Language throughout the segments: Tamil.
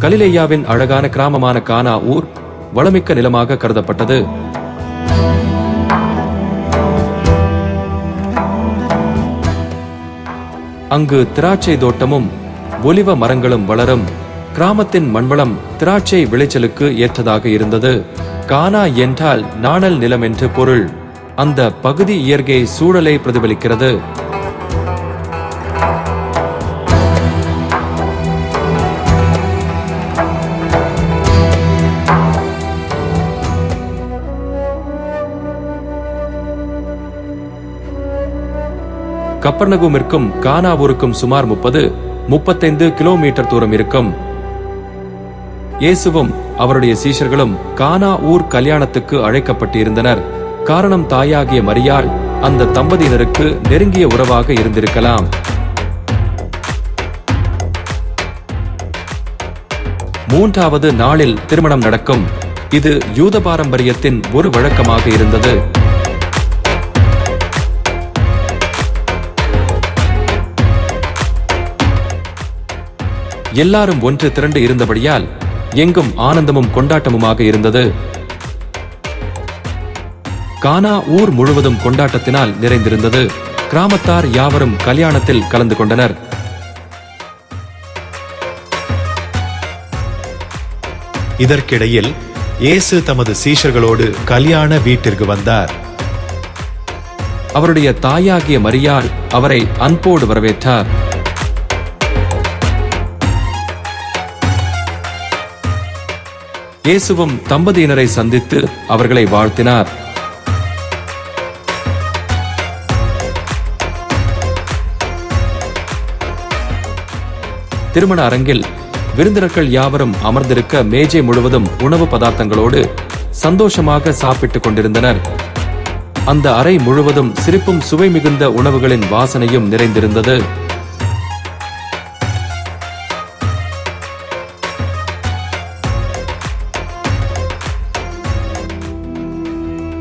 கலிலேயாவின் அழகான கிராமமான கானா ஊர் வளமிக்க நிலமாக கருதப்பட்டது. அங்கு திராட்சை தோட்டமும் ஒலிவ மரங்களும் வளரும். கிராமத்தின் மண்வளம் திராட்சை விளைச்சலுக்கு ஏற்றதாக இருந்தது. கானா என்றால் நாணல் நிலம் என்று பொருள். அந்த பகுதி இயற்கை சூழலை பிரதிபலிக்கிறது. கப்பர்நகூமிற்கும் கானாவூருக்கும் சுமார் 30-35 கிலோமீட்டர் தூரம் இருக்கும். இயேசுவும் அவருடைய சீஷர்களும் கானா ஊர் கல்யாணத்துக்கு அழைக்கப்பட்டிருந்தனர். காரணம், தாயாகிய மரியாள் அந்த தம்பதியினருக்கு நெருங்கிய உறவாக இருந்திருக்கலாம். மூன்றாவது நாளில் திருமணம் நடக்கும். இது யூத பாரம்பரியத்தின் ஒரு வழக்கமாக இருந்தது. எல்லாரும் ஒன்று திரண்டு இருந்தபடியால் எங்கும் ஆனந்தமும் கொண்டாட்டமுமாக இருந்தது. கானா ஊர் முழுவதும் கொண்டாட்டத்தினால் நிறைந்திருந்தது. கிராமத்தார் யாவரும் கல்யாணத்தில் கலந்து கொண்டனர். இதற்கிடையில் இயேசு தமது சீஷர்களோடு கல்யாண வீட்டிற்கு வந்தார். அவருடைய தாயாகிய மரியாள் அவரை அன்போடு வரவேற்றார். இயேசுவும் தம்பதியினரை சந்தித்து அவர்களை வாழ்த்தினார். திருமண அரங்கில் விருந்தினர்கள் யாவரும் அமர்ந்திருக்க மேஜை முழுவதும் உணவு பதார்த்தங்களோடு சந்தோஷமாக சாப்பிட்டுக் கொண்டிருந்தனர். அந்த அறை முழுவதும் சிரிப்பும் சுவை மிகுந்த உணவுகளின் வாசனையும் நிறைந்திருந்தது.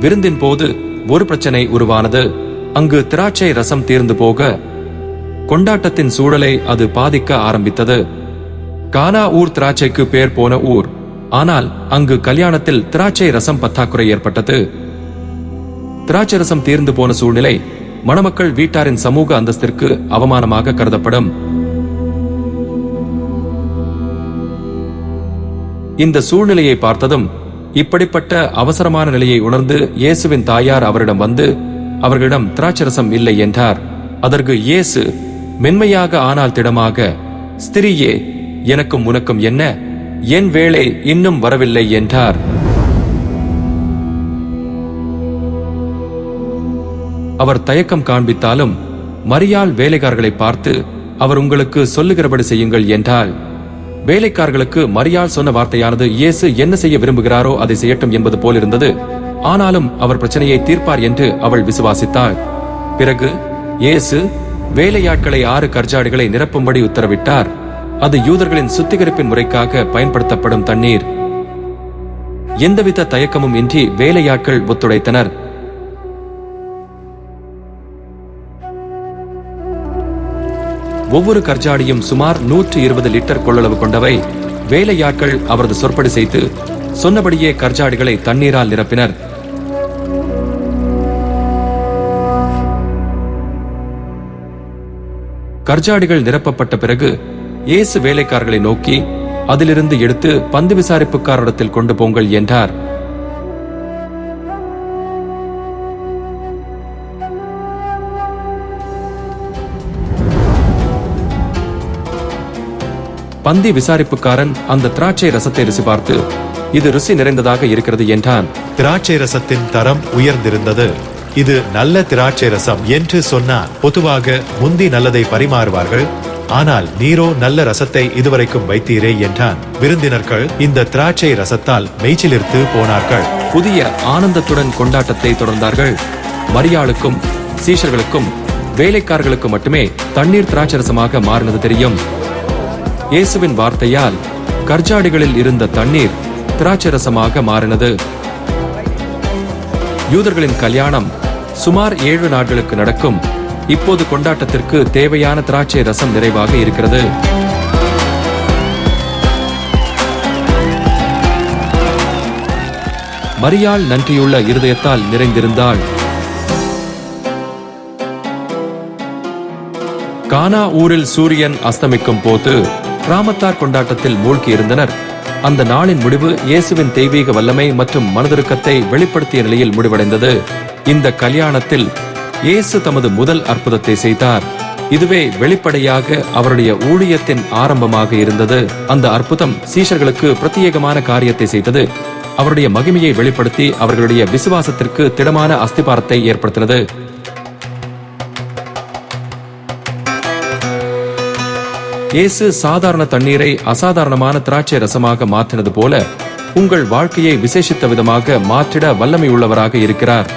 விருந்தின் போது ஒரு பிரச்சனை உருவானது. அங்கு திராட்சை ரசம் தீர்ந்து போக கொண்டாட்டத்தின் சூழலை அது பாதிக்க ஆரம்பித்தது. கானா ஊர் திராட்சைக்கு பேர் போன ஊர். ஆனால் அங்கு கல்யாணத்தில் திராட்சை ரசம் பற்றாக்குறை ஏற்பட்டது. திராட்சை ரசம் தீர்ந்து போன சூழ்நிலை மணமக்கள் வீட்டாரின் சமூக அந்தஸ்திற்கு அவமானமாக கருதப்படும். இந்த சூழ்நிலையை பார்த்ததும் இப்படிப்பட்ட அவசரமான நிலையை உணர்ந்து இயேசுவின் தாயார் அவரிடம் வந்து அவர்களிடம் திராட்சரசம் இல்லை என்றார். அதற்கு இயேசு மென்மையாக ஆனால் திடமாக, ஸ்திரீயே, எனக்கும் உனக்கும் என்ன? என் வேளை இன்னும் வரவில்லை என்றார். அவர் தயக்கம் காண்பித்தாலும் மரியாள் வேலைக்காரர்களை பார்த்து, அவர் உங்களுக்கு சொல்லுகிறபடி செய்யுங்கள் என்றாள். வேலைக்காரர்களுக்கு மரியாள் சொன்ன வார்த்தையானது இயேசு என்ன செய்ய விரும்புகிறாரோ அதை செய்யட்டும் என்பது போலிருந்தது. ஆனாலும் அவர் பிரச்சனையை தீர்ப்பார் என்று அவள் விசுவாசித்தாள். பிறகு இயேசு வேலையாட்களை 6 கற்ஜாடிகளை நிரப்பும்படி உத்தரவிட்டார். அது யூதர்களின் சுத்திகரிப்பின் முறைக்காக பயன்படுத்தப்படும் தண்ணீர். எந்தவித தயக்கமும் இன்றி வேலையாட்கள் ஒத்துழைத்தனர். ஒவ்வொரு கற்ஜாடியும் சுமார் 120 லிட்டர் கொள்ளளவு கொண்டவை. வேலையாட்கள் அவரது சொற்படி செய்து சொன்னபடியே கற்ஜாடிகளை தண்ணீரால் நிரப்பினர். கற்ஜாடிகள் நிரப்பப்பட்ட பிறகு இயேசு வேலைக்காரர்களை நோக்கி, அதிலிருந்து எடுத்து பந்து விசாரிப்புக்காரிடத்தில் கொண்டு போங்கள் என்றார். பந்தி விசாரிப்புக்காரன் அந்த திராட்சை ரசத்தை ருசி பார்த்து, இது ருசி நிறைந்ததாக இருக்கிறது என்றான். திராட்சை ரசத்தின் தரம் உயர்ந்திருந்தது. இது நல்ல திராட்சை ரசம் என்று சொன்னார். பொதுவாக முந்தி நல்லதை பரிமாறுவார்கள், ஆனால் நீரோ நல்ல ரசத்தை இதுவரைக்கும் வைத்தீரே என்றான். விருந்தினர்கள் இந்த திராட்சை ரசத்தால் மெய்ச்சிலிர்த்து போனார்கள். புதிய ஆனந்தத்துடன் கொண்டாட்டத்தை தொடர்ந்தார்கள். மரியாளுக்கும் சீஷர்களுக்கும் வேலைக்காரர்களுக்கு மட்டுமே தண்ணீர் திராட்சரசமாக மாறினது தெரியும். இயேசுவின் வார்த்தையால் கற்ஜாடிகளில் இருந்த தண்ணீர் திராட்சரசமாக மாறினது. யூதர்களின் கல்யாணம் சுமார் 7 நாட்களுக்கு நடக்கும். இப்போது கொண்டாட்டத்திற்கு தேவையான திராட்சை ரசம் நிறைவாக இருக்கிறது. மரியாள் நன்றியுள்ள இருதயத்தால் நிறைந்திருந்தாள். கானா ஊரில் சூரியன் அஸ்தமிக்கும் போது கிராமத்தார் கொண்டாட்டத்தில் மூழ்கியிருந்தனர். அந்த நாளின் முடிவு இயேசுவின் தெய்வீக வல்லமை மற்றும் மனதிருக்கத்தை வெளிப்படுத்திய நிலையில் முடிவடைந்தது. இந்த கல்யாணத்தில் இயேசு தமது முதல் அற்புதத்தை செய்தார். இதுவே வெளிப்படையாக அவருடைய ஊழியத்தின் ஆரம்பமாக இருந்தது. அந்த அற்புதம் சீஷர்களுக்கு பிரத்யேகமான காரியத்தை செய்தது. அவருடைய மகிமையை வெளிப்படுத்தி அவர்களுடைய விசுவாசத்திற்கு திடமான அஸ்திபாரத்தை ஏற்படுத்தினது. இயேசு சாதாரண தண்ணீரை அசாதாரணமான திராட்சை ரசமாக மாற்றினது போல உங்கள் வாழ்க்கையை விசேஷித்த விதமாக மாற்றிட வல்லமை உள்ளவராக இருக்கிறார்.